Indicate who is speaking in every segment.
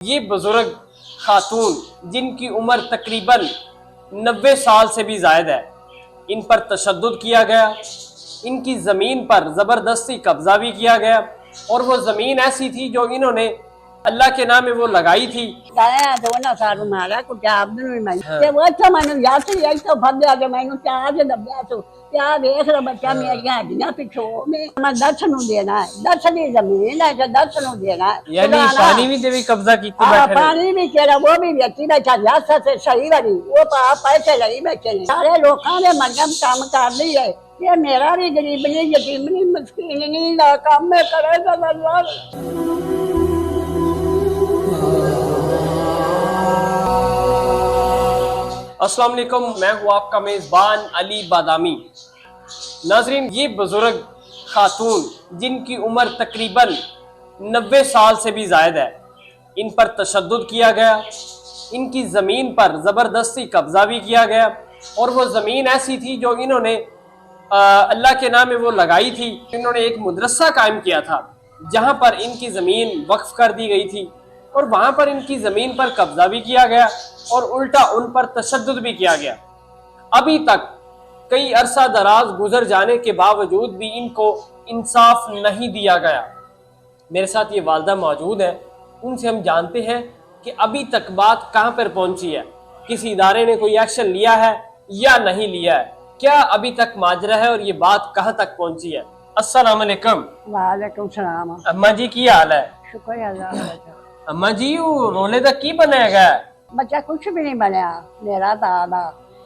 Speaker 1: ये बुजुर्ग खातून जिनकी उम्र तकरीबन 90 साल से भी ज़ायद है, इन पर तशद्दुद किया गया, इनकी ज़मीन पर ज़बरदस्ती कब्जा भी किया गया और वो ज़मीन ऐसी थी जो इन्होंने अल्लाह के नाम में वो लगाई थी।
Speaker 2: बच्चा मेरिया हड्डियां पिछो मैं दस नू देना है, दस दी जमीन है, दस नू देना है।
Speaker 1: यानी पानी भी देवी कब्जा की
Speaker 2: पानी भी तेरा वो भी व्यक्ति बैठा रियासत से सही वाली वो पैसे लगी बैठे ने सारे लोगों ने मरगम काम कर ली है। ये मेरा भी गरीब नहीं यतीम नहीं मस्कीन नहीं ना काम में करेगा अल्लाह।
Speaker 1: अस्सलाम वालेकुम, मैं हूँ आपका मेज़बान अली बादामी। नाजरीन, ये बुजुर्ग खातून जिनकी उम्र तकरीबन 90 साल से भी ज़ायद है, इन पर तशद्दुद किया गया, इनकी ज़मीन पर ज़बरदस्ती कब्जा भी किया गया और वो ज़मीन ऐसी थी जो इन्होंने अल्लाह के नाम में वो लगाई थी। इन्होंने एक मदरसा कायम किया था जहाँ पर इनकी ज़मीन वक्फ कर दी गई थी और वहाँ पर इनकी ज़मीन पर कब्जा भी किया गया और उल्टा उन पर तशद्दुद भी किया गया। अभी तक कई अरसा दराज गुजर जाने के बावजूद भी इनको इंसाफ नहीं दिया गया। मेरे साथ ये वालदा मौजूद है, उनसे हम जानते हैं कि अभी तक बात कहाँ पर पहुंची है, किसी इदारे ने कोई एक्शन लिया है या नहीं लिया है, क्या अभी तक माजरा है और ये बात कहाँ तक पहुंची है। अस्सलाम वालेकुम।
Speaker 2: वालेकुम सलाम।
Speaker 1: अम्मा जी की हाल है?
Speaker 2: शुक्र अल्लाह।
Speaker 1: अम्मा जी रोले तक की बनाएगा?
Speaker 2: बच्चा कुछ भी नहीं बनया। मेरा दादा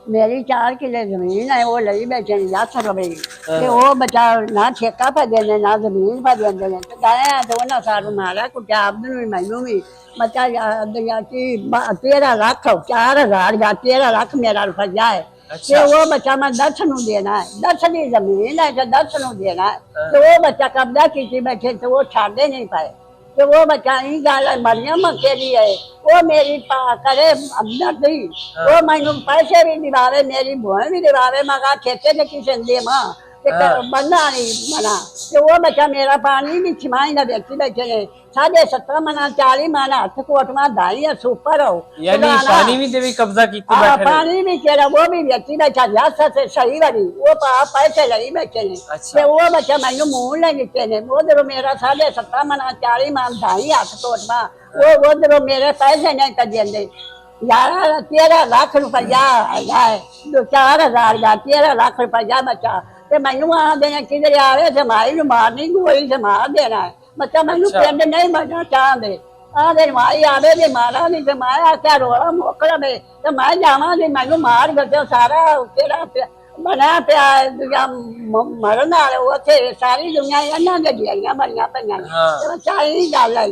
Speaker 2: मेरी 4 किले जमीन है वो लई बैठे दस रुपए ते वो बच्चा ना ठेका पर देने ना जमीन पर देंदे ने ते गाया दोनों सारू मारा कुछ आपनु भी मैनू भी बच्चा या की 13 लाख 4000 या 13 लाख मेरा रुपया है। अच्छा। वो बच्चा मैं 10 नू देना है, 10 दी जमीन है तो 10 नू देना है। तो वो बच्चा कब्जा की बैठे तो वो छाड़े नहीं पाए। तो वो बच्चा ही गाल मरियम अकेली है, वो मेरी करे हमदर्दी, वो मैनू पैसे भी दिवावे मेरी भूमि भी दिवावे मगर ठेके से किसी दे मां बनना नहीं मना। तो वो बच्चा मेरा पानी भी छिमाई ना व्यक्ति बैठे ने 17.5 मना 40 मना हथ कोटमा दाई सुपर हो
Speaker 1: यानी पानी भी देवी कब्जा की
Speaker 2: पानी भी केरा वो भी व्यक्ति बैठा रियासत से सही वाली वो पैसे लगी बैठे ने। अच्छा। वो बच्चा मैनू मुंह ले दिते ने वो दरो मेरा 17.5 मना 40 मान दाई हथ कोटमा वो दरो मेरे पैसे नहीं कर देंगे। 13 लाख रुपया है 4000 का 13 लाख रुपया बच्चा ते मैनू आ देना किधर आवे से माई मारनी गोली से मार देना है बच्चा मैनू पिंड नहीं मरना चाहते आधे माई आवे भी मारा नहीं तो माया क्या रोला मोकला में तो मैं जावा नहीं मैनू मार गए सारा तेरा बना पिया मरन वाले उसे सारी दुनिया इन्हों के जियां बनिया पे चाही गल है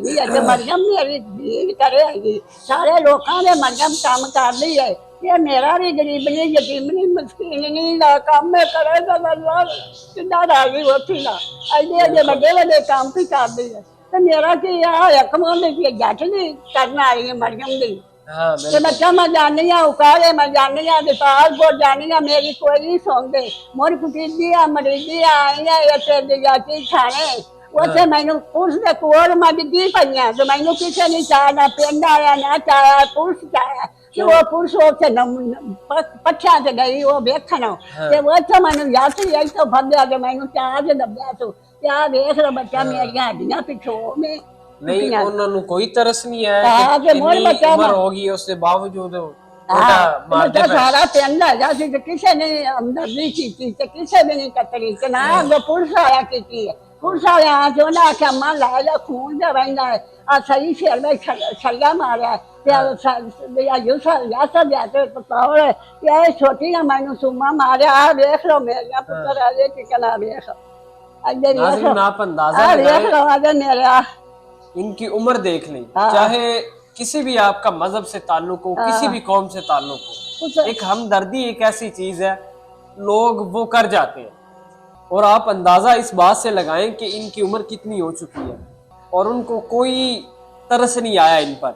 Speaker 2: मरियम मेरी धीर करे है सारे लोगों ने मरियम काम कर ली है। ये मेरा भी गरीब नहीं यतीम नहीं मस्कीन नहीं ना काम में करेगा अल्लाह कितना राजी होती ना ऐसे ऐसे बड़े बड़े काम भी कर दी है। तो मेरा कि यकम जट नहीं करना आई है मरियम दी। तो बच्चा मैं जानी उकाले मैं जानी पासपोर्ट जानी मेरी कोई नहीं सुनते मोर कुटीजी मरीजी आई है खाने उसे मैनू पुलिस के कोल मैं डिगी पई तो मैनू किसी नहीं चाह ना पिंड आया ना चाया पुलिस चाया कि वो पुलिस उसे पट्ठिया से गई वो वेखन वो मैनू यात्री आई तो फद्या तो मैनू चाह से दबिया तो क्या देख लो बच्चा मेरिया हड्डियां पिछो में
Speaker 1: नहीं उन्होंने कोई तरस नहीं है कि उम्र होगी उसके बावजूद
Speaker 2: सारा पिंड है किसी ने हमदर्दी की किसी भी नहीं कतरी ना पुलिस आया की पुलिस आया जो ना आख्या मन लाया खून जो रहा है आ सही शेर में छल्ला मारा छोटी ना मैनू सूमा मारिया वेख लो मेरा पुत्र आजे टिकना वेख मेरा
Speaker 1: इनकी उम्र देख लें, चाहे किसी भी आपका मजहब से ताल्लुक हो, किसी भी कौम से ताल्लुक हो, एक हमदर्दी एक ऐसी चीज है लोग वो कर जाते हैं। और आप अंदाजा इस बात से लगाएं कि इनकी उम्र कितनी हो चुकी है और उनको कोई तरस नहीं आया इन पर।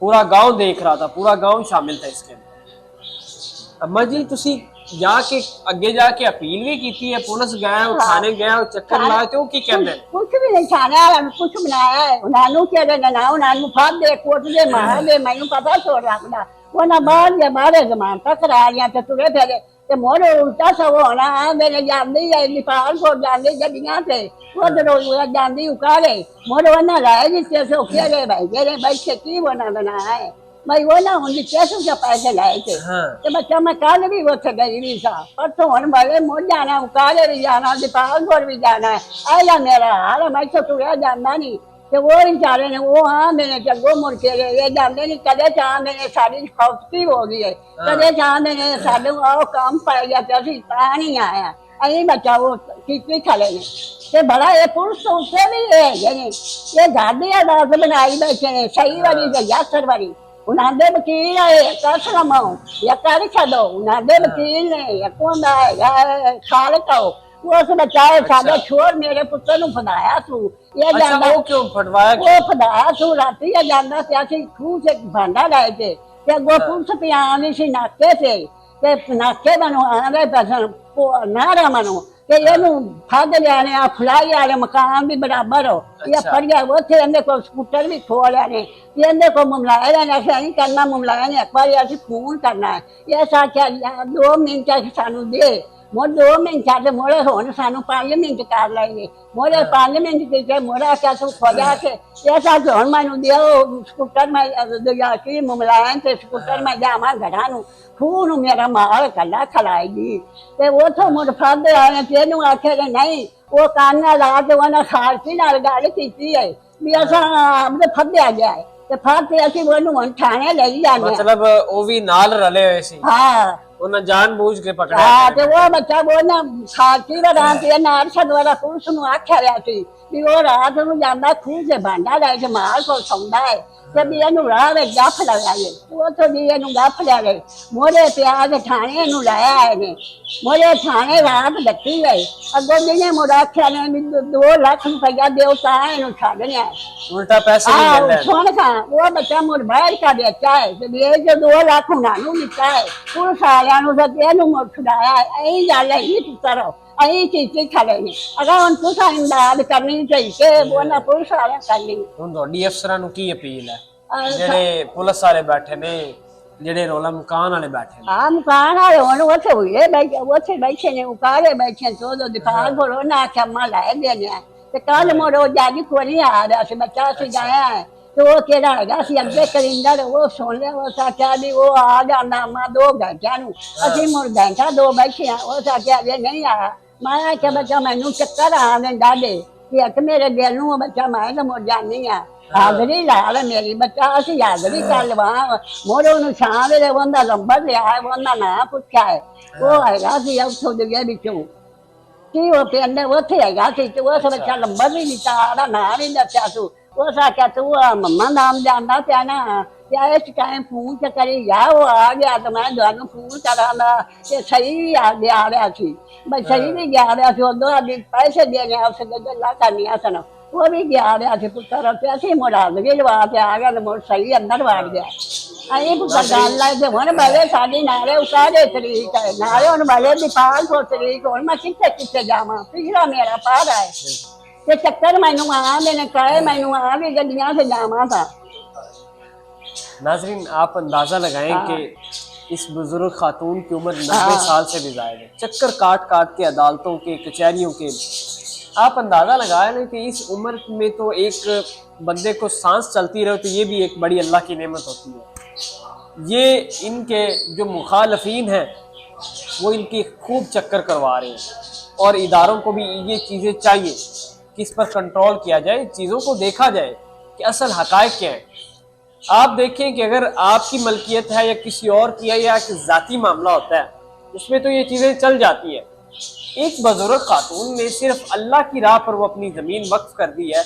Speaker 1: पूरा गांव देख रहा था, पूरा गांव शामिल था इसके अंदर। अम्मा जी तुसी जाके अगे जाके अपील भी की है, पुलिस गया थाने गया चक्कर लाए तो की कहते हैं
Speaker 2: कुछ भी नहीं खाना कुछ बनाया है उन्होंने कहते ना उन्होंने फट दे कोट दे मार दे मैं पता छोड़ रखना वो ना बाहर बाहर जमानत करा लिया तो तुरे फिर ते मोर उल्टा सब होना मेरे जाती है नेपाल को जाती गड्डियां से वो जाती उकारे मोर वो ना रहे जिससे सौखे रहे भाई खेती बना बनाया है भाई वो ना उनकी कैसे क्या पैसे लाए थे तो बच्चा मैं कल भी वो गई भी था परसों हम भले मुझ जाना उकारे भी जाना दीपालपुर भी जाना है आया मेरा हाल मैं तो तुरा जाना नहीं तो वो बेचारे ने वो हाँ मैंने जगो मुड़ के ये जानते नहीं कदे चाह मैंने सारी खौफती हो गई है कदे चाह मैंने साढ़े आओ काम पड़ गया तो अभी पता नहीं आया अभी बच्चा वो कितनी खड़े ने ते बड़ा ये पुरुष तो उससे भी है ये गाड़ी अदालत बनाई बैठे ने सही वाली जगह वाली उन्होंने वकील है कसम या कर छो उन्होंने वकील ने या कौन है खाल कहो वो उस बचाए सादा छोर मेरे पुत्र नु फदाया तू ये जाना
Speaker 1: वो क्यों फटवाया
Speaker 2: वो फदाया तू राती ये जाना ते असि खूह से भांडा लाए थे ते गो पुलिस पे आनी सी नाके ते नाके मनो आवे पैसा नारा मनो कि ਇਹਨੂੰ ਫੱਦ ਲਿਆਣੇ ਆ ਫਲਾਈ ਵਾਲੇ ਮਕਾਨ ਵੀ ਬਰਾਬਰ ਹੋ ਇਹ ਫੜਿਆ ਉੱਥੇ ਇਹਦੇ ਕੋਲ ਸਕੂਟਰ ਵੀ ਖੋ ਲਿਆਣੇ ਇਹਦੇ ਕੋਲ ਮਮਲਾਇਆ ਨੇ ਅਸੀਂ ਕਰਨਾ ਮਮਲਾਇਆ ਨੇ ਇੱਕ ਵਾਰੀ ਅਸੀਂ ਫੋਨ ਕਰਨਾ ਹੈ ਇਹ ਸਾਖਿਆ 2 ਮਿੰਟ ਸਾਨੂੰ ਦੇ मोर 2 मिनट छे मोरे होने सानू 5 मिनट कर लेंगे मोरे 5 मिनट के मोरा क्या तू खोजा के ऐसा जोन मैनू दिया स्कूटर में दिया कि मुमलायन से स्कूटर में जावा घड़ा नु खून मेरा माल कला खलाएगी ते वो तो मुड़ फद आए तेनू आखे नहीं वो काना ला के वो खालसी नाल गल कीती है भी असा हमने फद्या गया है ते फद असी ओनू हुण थाने ले जाने
Speaker 1: मतलब वो भी नाल रले हुए सी
Speaker 2: हां
Speaker 1: उन्हें जानबूझ के पकड़ा
Speaker 2: हाँ तो वो बच्चा वो ना खालसी दा रात नार छडवारा पुलिस नु आख्या रहा सी भी वो रात नु जांदा खूह से भांडा ले के माल को सौंदा है ते भी एनु राह वे गफ लगाए वो तो भी एनु गफ ले गए मोरे प्याज थाने नु लाया है ने मोरे थाने रात डटी गई अगो दिने मोरा आख्या ने 2 लाख रुपया देव ता एनु छाड़ने
Speaker 1: उल्टा पैसे नहीं देंदा
Speaker 2: सुन खा वो बच्चा मोर बाहर का बेचा है ते ये जो 2 लाख उन्होंने दिता है पुलिस वालियां नु ते एनु मोर छुड़ाया ऐ गल है नहीं पुत्तर अही चीज़ खड़े ने अगर हम तुस इमदाद करनी चाहिए वो ना पुलिस वाले करनी
Speaker 1: हुण तुहाडी अफसरां नूं की अपील है जेडे पुलिस वाले बैठे ने जेडे रोला मकान वाले बैठे ने
Speaker 2: हां मकान वाले हुण ओथे हुए बैठे ने उकारे बैठे तो दिपाल बोलो ना क्षमा लाए देने ते कल मोरो जागी कोनी आ रहा से बच्चा से जाया है तो वो केड़ा हैगा सी अगे करिंदर वो सुन लिया वो साख्या भी वो आ जाना मा 2 घंटा नु असि मुड़ घंटा 2 बैठे वो साख्या जे नहीं आया मैं क्या बच्चा मैनू चक्कर आने डाले कि एक मेरे दिल नू बच्चा मैं तो मुड़ जानी है हाजरी ला ले मेरी बच्चा असि हाजरी कर लवा मोरे नु छां वे वंदा नंबर लिया है वंदा ना पूछा है वो हैगा सी उठो दे बिचो कि वो पिंड उथे हैगा सी तो वो बच्चा नंबर भी नहीं तारा ना भी दस्या तू वो साख्या तू मम्मा नाम जानदा पिया ना या इस टाइम फोन च करी या वो आ गया तो मैं दोनों फोन करा ये सही आ रहा सी मैं सही भी गया रहा सी उदो अभी पैसे देने उससे गल्ला करनी सन वो भी गया रहा सी पुत्र पैसे मुरादगी लवा के आ गया तो मुड़ सही अंदर वाड़ गया अं पुत्र गल लाई हूँ भले साड़ी नारे उसारे तरीक है नारे हूँ भले दीपाल को तरीक हूँ मैं कितने कितने जावा पिछला मेरा पार है ते चक्कर मैनू आ मैंने कहे मैनू आ भी गड्डियां से जावा था
Speaker 1: नाजरीन आप अंदाजा लगाएं कि इस बुजुर्ग खातून की उम्र 90 साल से भी ज़ायद है चक्कर काट काट के अदालतों के कचहरियों के आप अंदाजा लगाए लें कि इस उम्र में तो एक बंदे को सांस चलती रहे तो ये भी एक बड़ी अल्लाह की नेमत होती है ये इनके जो मुखालफीन हैं वो इनकी खूब चक्कर करवा रहे हैं और इदारों को भी ये चीज़ें चाहिए कि इस पर कंट्रोल किया जाए चीज़ों को देखा जाए कि असल हकायक क्या है आप देखें कि अगर आपकी मलकियत है या किसी और की है या एक ज़ाती मामला होता है उसमें तो ये चीज़ें चल जाती है एक बुजुर्ग खातून ने सिर्फ अल्लाह की राह पर वो अपनी ज़मीन वक्फ कर दी है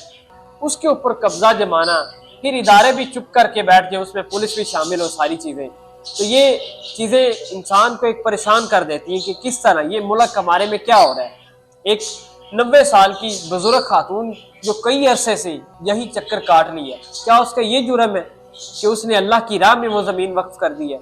Speaker 1: उसके ऊपर कब्जा जमाना फिर इदारे भी चुप करके बैठ जाए उसमें पुलिस भी शामिल हो सारी चीज़ें तो ये चीज़ें इंसान को एक परेशान कर देती हैं कि किस तरह ये मुल्क हमारे में क्या हो रहा है एक 90 साल की बुजुर्ग खातून जो कई अरसे से यही चक्कर काट ली है क्या उसका ये जुर्म है कि उसने अल्लाह की राह में वो ज़मीन वक्फ कर दी है